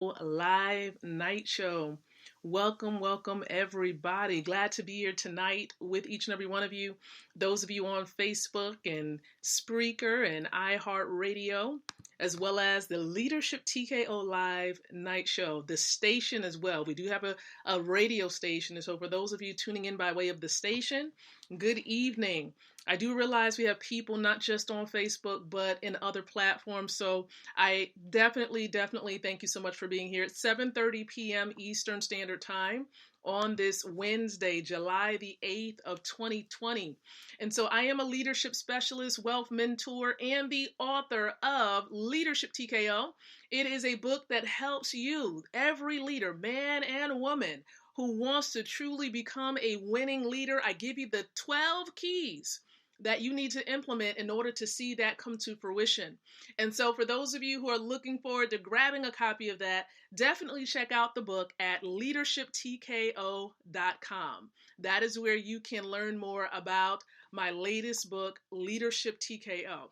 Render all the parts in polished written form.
Live night show. Welcome, everybody. Glad to be here tonight with each and every one of you. Those of you on Facebook and Spreaker and iHeartRadio, as well as the Leadership TKO Live night show, the station as well. We do have a radio station. And so for those of you tuning in by way of the station, good evening. I do realize we have people not just on Facebook, but in other platforms. So I definitely thank you so much for being here at 7:30 p.m. Eastern Standard Time on this Wednesday, July the 8th of 2020. And so I am a leadership specialist, wealth mentor, and the author of Leadership TKO. It is a book that helps you, every leader, man and woman, who wants to truly become a winning leader. I give you the 12 keys that you need to implement in order to see that come to fruition. And so for those of you who are looking forward to grabbing a copy of that, definitely check out the book at leadershiptko.com. That is where you can learn more about my latest book, Leadership TKO.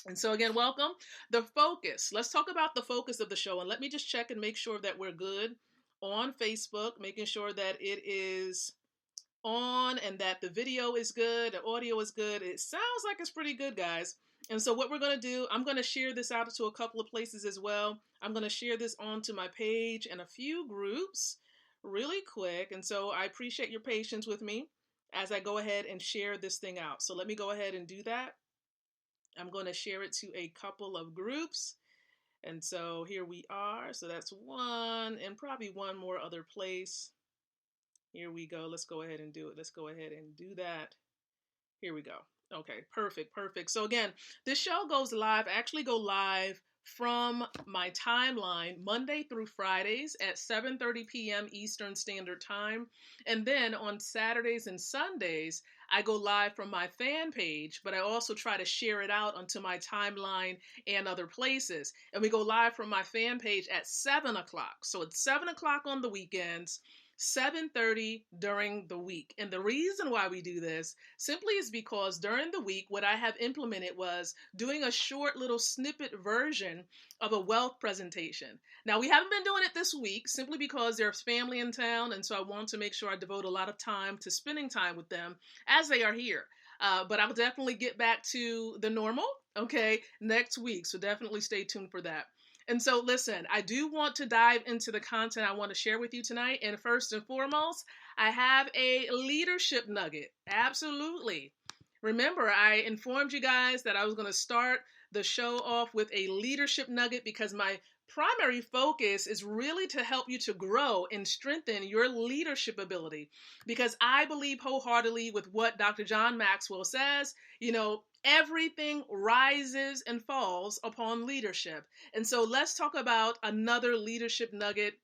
And so again, welcome. The focus. Let's talk about the focus of the show. And let me just check and make sure that we're good on Facebook, making sure that it is on and that the video is good, the audio is good. It sounds like it's pretty good, guys. And so what we're going to do, I'm going to share this out to a couple of places as well. I'm going to share this onto my page and a few groups really quick. And so I appreciate your patience with me as I go ahead and share this thing out. So let me go ahead and do that. I'm going to share it to a couple of groups. And so here we are. So that's one and probably one more other place. Here we go. Let's go ahead and do it. Let's go ahead and do that. Here we go. Okay, perfect. So again, this show goes live. I actually go live from my timeline Monday through Fridays at 7:30 p.m. Eastern Standard Time. And then on Saturdays and Sundays, I go live from my fan page, but I also try to share it out onto my timeline and other places. And we go live from my fan page at 7 o'clock. So it's 7 o'clock on the weekends, 7:30 during the week. And the reason why we do this simply is because during the week, what I have implemented was doing a short little snippet version of a wealth presentation. Now, we haven't been doing it this week simply because there's family in town. And so I want to make sure I devote a lot of time to spending time with them as they are here. But I'll definitely get back to the normal, next week. So definitely stay tuned for that. And so, listen, I do want to dive into the content I want to share with you tonight. And first and foremost, I have a leadership nugget. Absolutely. Remember, I informed you guys that I was going to start the show off with a leadership nugget because my primary focus is really to help you to grow and strengthen your leadership ability. Because I believe wholeheartedly with what Dr. John Maxwell says, everything rises and falls upon leadership. And so let's talk about another leadership nugget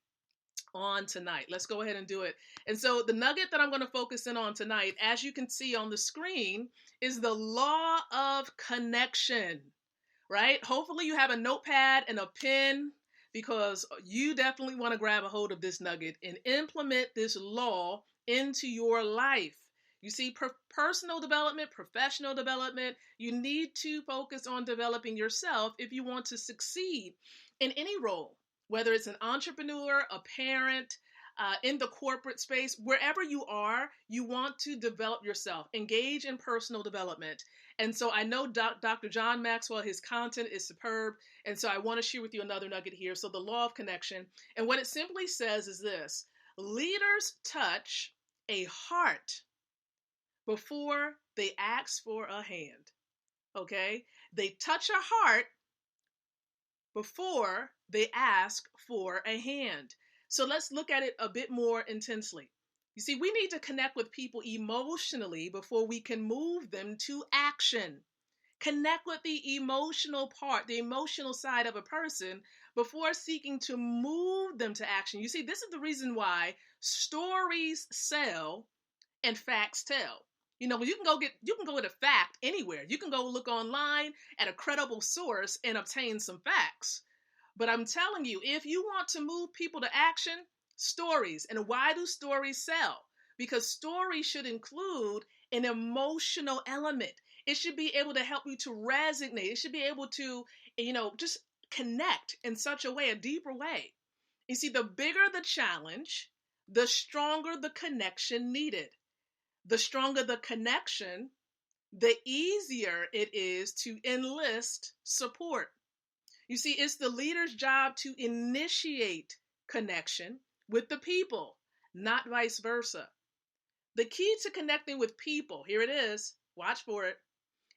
on tonight. Let's go ahead and do it. And so the nugget that I'm going to focus in on tonight, as you can see on the screen, is the law of connection, right? Hopefully you have a notepad and a pen because you definitely want to grab a hold of this nugget and implement this law into your life. You see, personal development, professional development, you need to focus on developing yourself if you want to succeed in any role, whether it's an entrepreneur, a parent, in the corporate space, wherever you are, you want to develop yourself, engage in personal development. And so I know Dr. John Maxwell, his content is superb. And so I want to share with you another nugget here. So the law of connection. And what it simply says is this: leaders touch a heart before they ask for a hand. Okay? They touch a heart before they ask for a hand. So let's look at it a bit more intensely. You see, we need to connect with people emotionally before we can move them to action. Connect with the emotional part, the emotional side of a person before seeking to move them to action. You see, this is the reason why stories sell and facts tell. You can go get a fact anywhere. You can go look online at a credible source and obtain some facts. But I'm telling you, if you want to move people to action, stories. And why do stories sell? Because stories should include an emotional element. It should be able to help you to resonate. It should be able to, just connect in such a way, a deeper way. You see, the bigger the challenge, the stronger the connection needed. The stronger the connection, the easier it is to enlist support. You see, it's the leader's job to initiate connection with the people, not vice versa. The key to connecting with people, here it is, watch for it,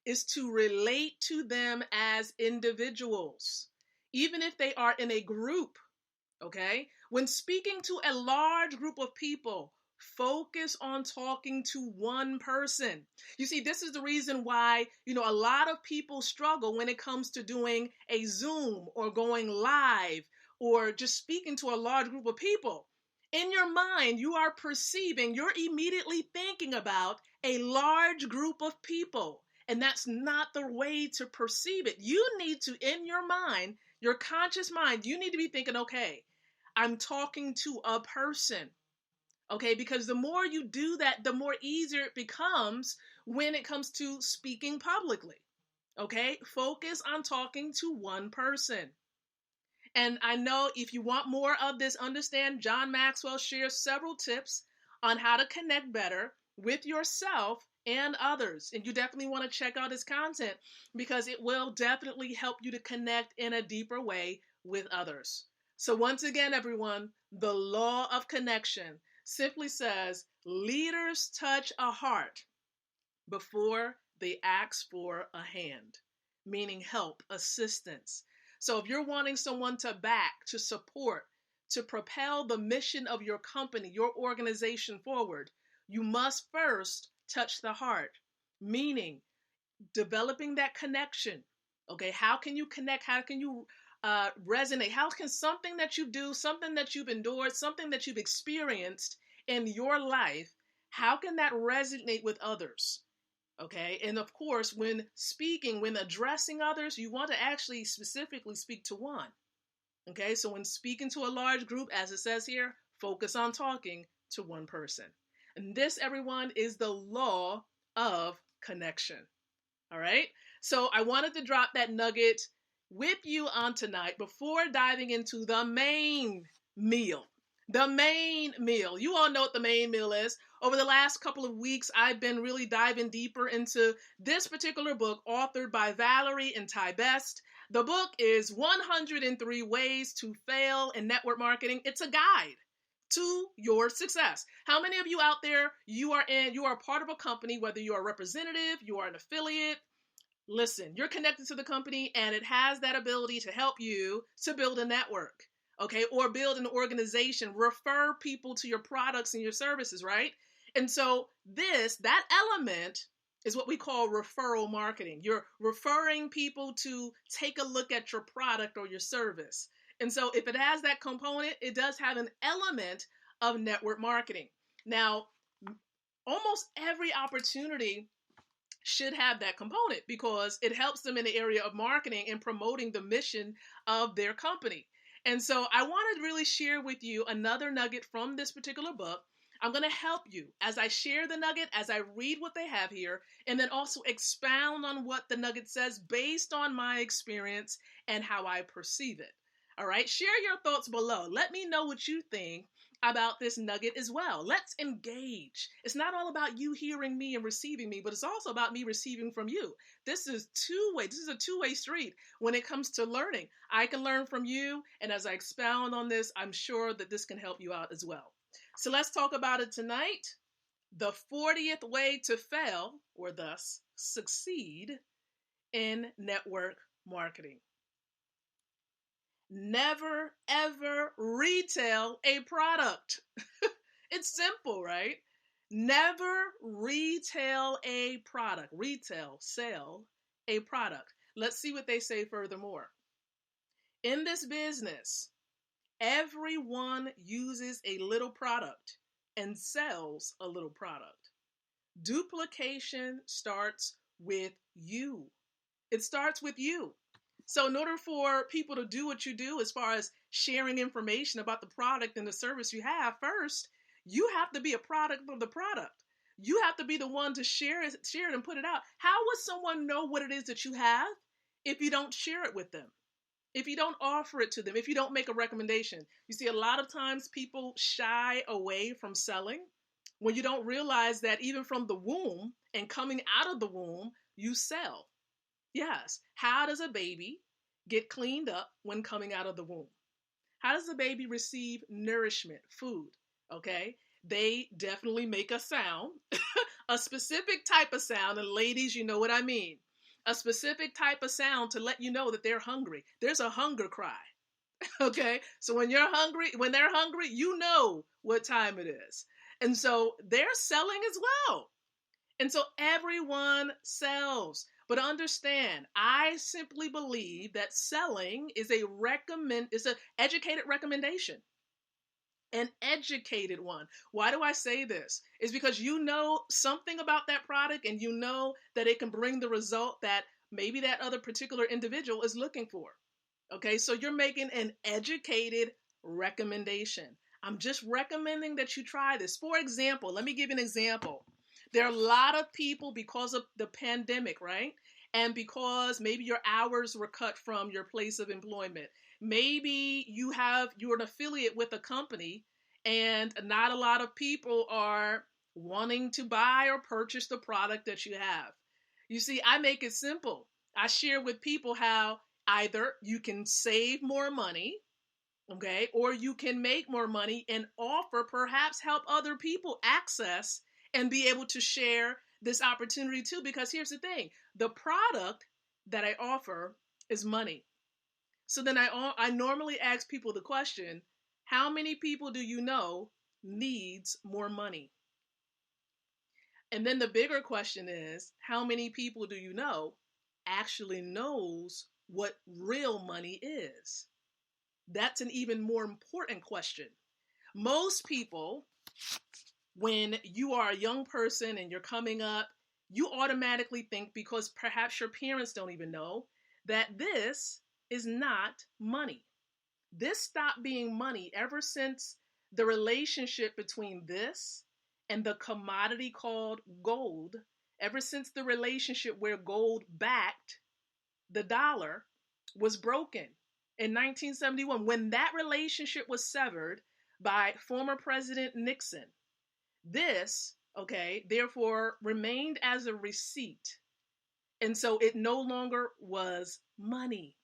is to relate to them as individuals, even if they are in a group. Okay? When speaking to a large group of people, focus on talking to one person. You see, this is the reason why, a lot of people struggle when it comes to doing a Zoom or going live or just speaking to a large group of people. In your mind, you are perceiving, you're immediately thinking about a large group of people. And that's not the way to perceive it. You need to, in your mind, your conscious mind, you need to be thinking, okay, I'm talking to a person, okay? Because the more you do that, the more easier it becomes when it comes to speaking publicly, okay? Focus on talking to one person. And I know if you want more of this, understand John Maxwell shares several tips on how to connect better with yourself and others. And you definitely want to check out his content because it will definitely help you to connect in a deeper way with others. So once again, everyone, the law of connection simply says leaders touch a heart before they ask for a hand, meaning help, assistance. So if you're wanting someone to back, to support, to propel the mission of your company, your organization forward, you must first touch the heart, meaning developing that connection. Okay, how can you connect? How can you resonate? How can something that you do, something that you've endured, something that you've experienced in your life, how can that resonate with others? Okay, and of course, when speaking, when addressing others, you want to actually specifically speak to one. Okay, so when speaking to a large group, as it says here, focus on talking to one person. And this, everyone, is the law of connection. All right, so I wanted to drop that nugget with you on tonight before diving into the main meal. The main meal. You all know what the main meal is. Over the last couple of weeks, I've been really diving deeper into this particular book authored by Valerie and Ty Best. The book is 103 Ways to Fail in Network Marketing. It's a guide to your success. How many of you out there, you are part of a company, whether you are a representative, you are an affiliate, listen, you're connected to the company and it has that ability to help you to build a network, okay, or build an organization, refer people to your products and your services, right? And so that element is what we call referral marketing. You're referring people to take a look at your product or your service. And so if it has that component, it does have an element of network marketing. Now, almost every opportunity should have that component because it helps them in the area of marketing and promoting the mission of their company. And so I want to really share with you another nugget from this particular book. I'm going to help you as I share the nugget, as I read what they have here, and then also expound on what the nugget says based on my experience and how I perceive it. All right, share your thoughts below. Let me know what you think about this nugget as well. Let's engage. It's not all about you hearing me and receiving me, but it's also about me receiving from you. This is two-way. This is a two-way street when it comes to learning. I can learn from you, and as I expound on this, I'm sure that this can help you out as well. So let's talk about it tonight. The 40th way to fail, or thus succeed, in network marketing. Never, ever retail a product. It's simple, right? Never retail a product. Retail, sell a product. Let's see what they say furthermore. In this business, everyone uses a little product and sells a little product. Duplication starts with you. It starts with you. So in order for people to do what you do as far as sharing information about the product and the service you have, first, you have to be a product of the product. You have to be the one to share it and put it out. How would someone know what it is that you have if you don't share it with them? if you don't offer it to them, if you don't make a recommendation. You see, a lot of times people shy away from selling when you don't realize that even from the womb and coming out of the womb, you sell. Yes. How does a baby get cleaned up when coming out of the womb? How does the baby receive nourishment, food? Okay. They definitely make a sound, a specific type of sound. And ladies, you know what I mean. A specific type of sound to let you know that they're hungry. There's a hunger cry. Okay. So when you're hungry, when they're hungry, you know what time it is. And so they're selling as well. And so everyone sells. But understand, I simply believe that selling is an educated recommendation. An educated one. Why do I say this? Is because you know something about that product and you know that it can bring the result that maybe that other particular individual is looking for. Okay, so you're making an educated recommendation. I'm just recommending that you try this. For example, let me give you an example. There are a lot of people, because of the pandemic, right? And because maybe your hours were cut from your place of employment. Maybe you're an affiliate with a company and not a lot of people are wanting to buy or purchase the product that you have. You see, I make it simple. I share with people how either you can save more money, okay, or you can make more money and offer, perhaps help other people access and be able to share this opportunity too. Because here's the thing, the product that I offer is money. So then I normally ask people the question, how many people do you know needs more money? And then the bigger question is, how many people do you know actually knows what real money is? That's an even more important question. Most people, when you are a young person and you're coming up, you automatically think, because perhaps your parents don't even know, that this is not money. This stopped being money ever since the relationship between this and the commodity called gold, ever since the relationship where gold backed the dollar was broken in 1971, when that relationship was severed by former President Nixon. This, okay, therefore remained as a receipt. And so it no longer was money.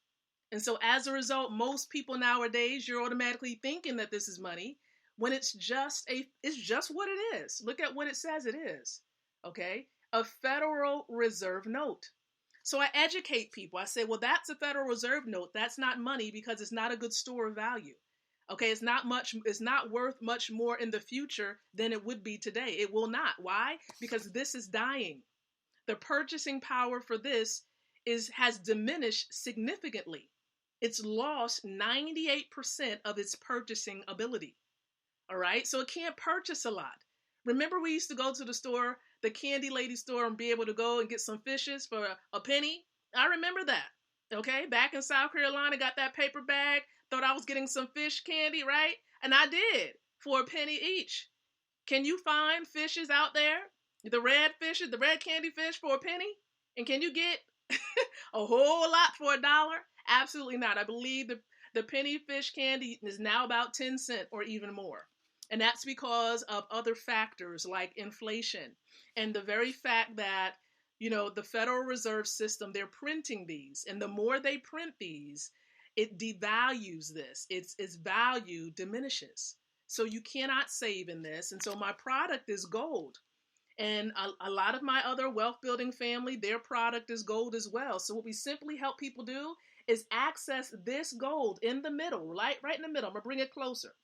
And so as a result, most people nowadays, you're automatically thinking that this is money when it's just what it is. Look at what it says it is. Okay? A Federal Reserve note. So I educate people. I say, well, that's a Federal Reserve note. That's not money because it's not a good store of value. Okay, it's not worth much more in the future than it would be today. It will not. Why? Because this is dying. The purchasing power for this has diminished significantly. It's lost 98% of its purchasing ability. All right, so it can't purchase a lot. Remember, we used to go to the store, the candy lady store, and be able to go and get some fishes for a penny. I remember that. Okay, back in South Carolina, got that paper bag, thought I was getting some fish candy, right? And I did, for a penny each. Can you find fishes out there? The red fishes, the red candy fish for a penny? And can you get a whole lot for $1? Absolutely not. I believe the penny fish candy is now about 10 cents or even more. And that's because of other factors like inflation and the very fact that, the Federal Reserve System, they're printing these. And the more they print these, it devalues this. Its value diminishes. So you cannot save in this. And so my product is gold. And a lot of my other wealth building family, their product is gold as well. So what we simply help people do is access this gold in the middle, right in the middle. I'm going to bring it closer.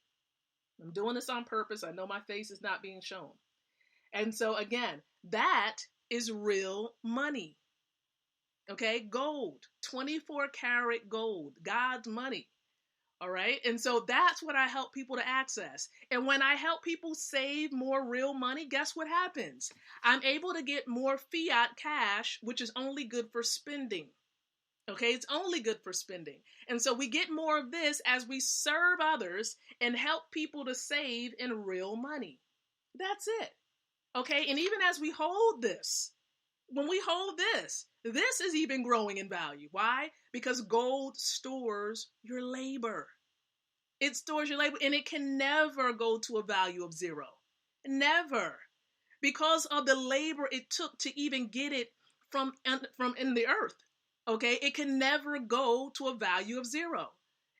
I'm doing this on purpose. I know my face is not being shown. And so again, that is real money. Okay, gold, 24 karat gold, God's money. All right. And so that's what I help people to access. And when I help people save more real money, guess what happens? I'm able to get more fiat cash, which is only good for spending. Okay. It's only good for spending. And so we get more of this as we serve others and help people to save in real money. That's it. Okay. And even as we hold this, When we hold this is even growing in value. Why? Because gold stores your labor. It stores your labor, and it can never go to a value of zero. Never. Because of the labor it took to even get it from in the earth. Okay? It can never go to a value of zero.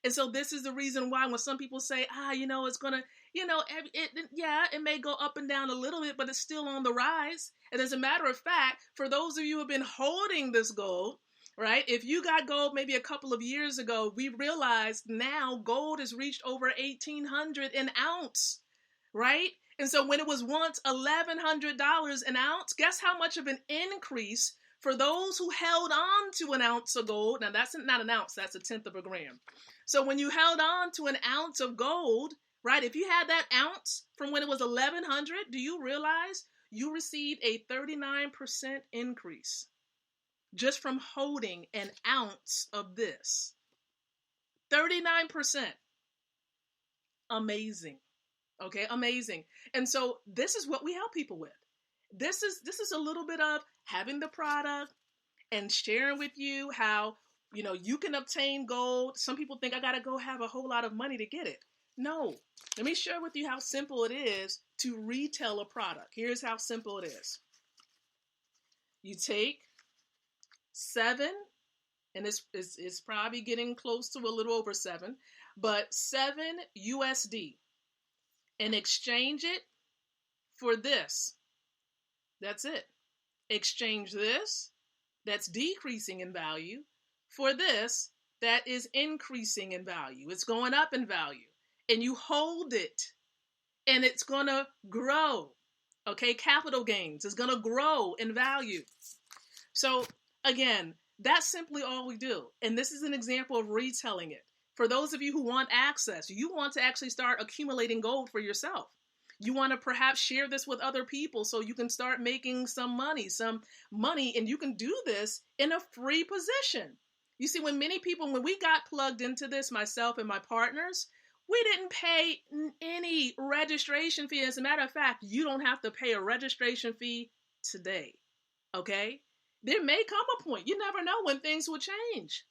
And so this is the reason why when some people say, it's going to, it may go up and down a little bit, but it's still on the rise. And as a matter of fact, for those of you who have been holding this gold, right? If you got gold maybe a couple of years ago, we realized now gold has reached over 1,800 an ounce, right? And so when it was once $1,100 an ounce, guess how much of an increase for those who held on to an ounce of gold? Now that's not an ounce, that's 1/10 of a gram. So when you held on to an ounce of gold, right? If you had that ounce from when it was 1,100, do you realize you received a 39% increase just from holding an ounce of this? 39%. Amazing. Okay, amazing. And so this is what we help people with. This is a little bit of having the product and sharing with you how, you can obtain gold. Some people think I got to go have a whole lot of money to get it. No. Let me share with you how simple it is to retail a product. Here's how simple it is. You take 7, and it's probably getting close to a little over 7, but 7 USD, and exchange it for this. That's it. Exchange this, that's decreasing in value, for this, that is increasing in value. It's going up in value. And you hold it, and it's going to grow. Okay, capital gains is going to grow in value. So again, that's simply all we do. And this is an example of retelling it. For those of you who want access, you want to actually start accumulating gold for yourself. You want to perhaps share this with other people so you can start making some money, and you can do this in a free position. You see, when we got plugged into this, myself and my partners, we didn't pay any registration fee. As a matter of fact, you don't have to pay a registration fee today. Okay? There may come a point, you never know when things will change.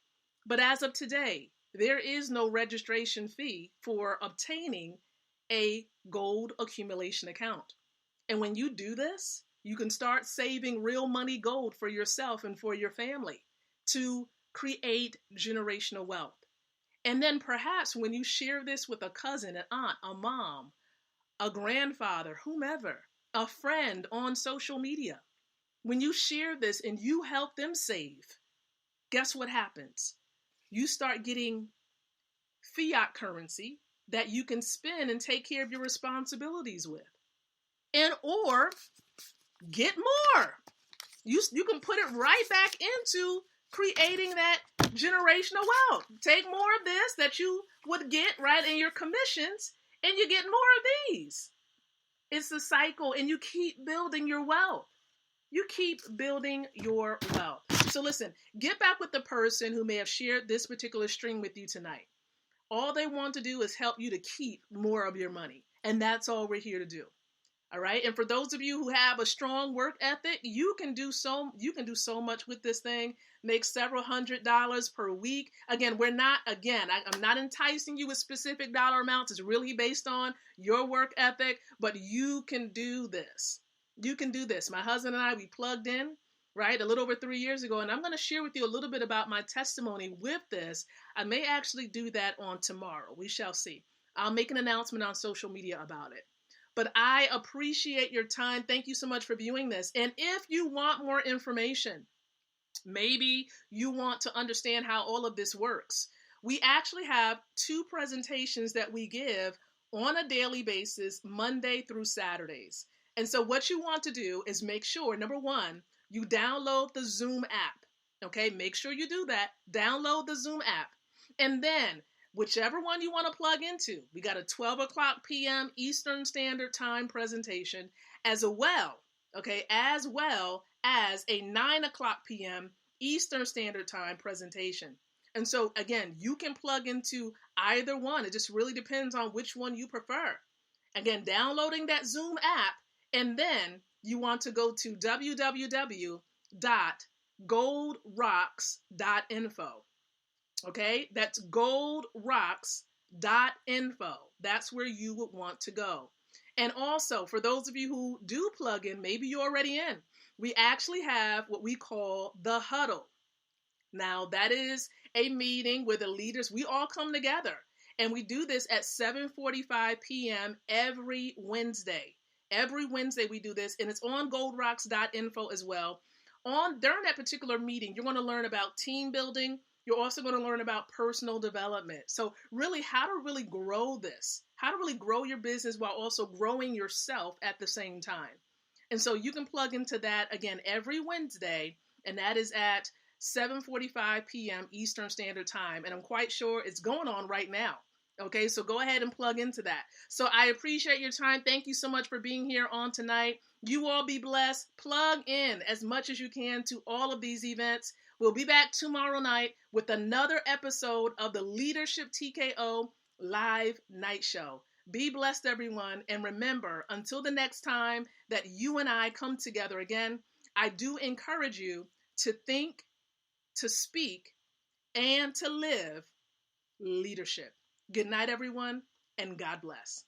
But as of today, there is no registration fee for obtaining a gold accumulation account. And when you do this, you can start saving real money gold for yourself and for your family to create generational wealth. And then perhaps when you share this with a cousin, an aunt, a mom, a grandfather, whomever, a friend on social media, when you share this and you help them save, guess what happens? You start getting fiat currency that you can spend and take care of your responsibilities with. And or get more. You can put it right back into creating that generational wealth. Take more of this that you would get right in your commissions, and you get more of these. It's a cycle, and you keep building your wealth. You keep building your wealth. So listen, get back with the person who may have shared this particular stream with you tonight. All they want to do is help you to keep more of your money. And that's all we're here to do. All right. And for those of you who have a strong work ethic, you can do so much with this thing. Make several $100s per week. Again, I'm not enticing you with specific dollar amounts. It's really based on your work ethic, but you can do this. You can do this. My husband and I, we plugged in, right, a little over 3 years ago, and I'm going to share with you a little bit about my testimony with this. I may actually do that on tomorrow. We shall see. I'll make an announcement on social media about it. But I appreciate your time. Thank you so much for viewing this. And if you want more information, maybe you want to understand how all of this works, we actually have 2 presentations that we give on a daily basis, Monday through Saturdays. And so what you want to do is make sure, number 1, you download the Zoom app. Okay, make sure you do that. Download the Zoom app. And then whichever one you want to plug into, we got a 12 o'clock p.m. Eastern Standard Time presentation as well as a 9 o'clock p.m. Eastern Standard Time presentation. And so, again, you can plug into either one. It just really depends on which one you prefer. Again, downloading that Zoom app, and then you want to go to www.youtube.com goldrocks.info. Okay, that's goldrocks.info. That's where you would want to go. And also, for those of you who do plug in, maybe you're already in, we actually have what we call the huddle. Now, that is a meeting where the leaders, we all come together. And we do this at 7:45 p.m. every Wednesday. Every Wednesday we do this, and it's on goldrocks.info as well. During that particular meeting, you're going to learn about team building. You're also going to learn about personal development. So really how to really grow this, how to really grow your business while also growing yourself at the same time. And so you can plug into that again every Wednesday, and that is at 7:45 p.m. Eastern Standard Time. And I'm quite sure it's going on right now. Okay, so go ahead and plug into that. So I appreciate your time. Thank you so much for being here on tonight. You all be blessed. Plug in as much as you can to all of these events. We'll be back tomorrow night with another episode of the Leadership TKO Live Night Show. Be blessed, everyone. And remember, until the next time that you and I come together again, I do encourage you to think, to speak, and to live leadership. Good night, everyone, and God bless.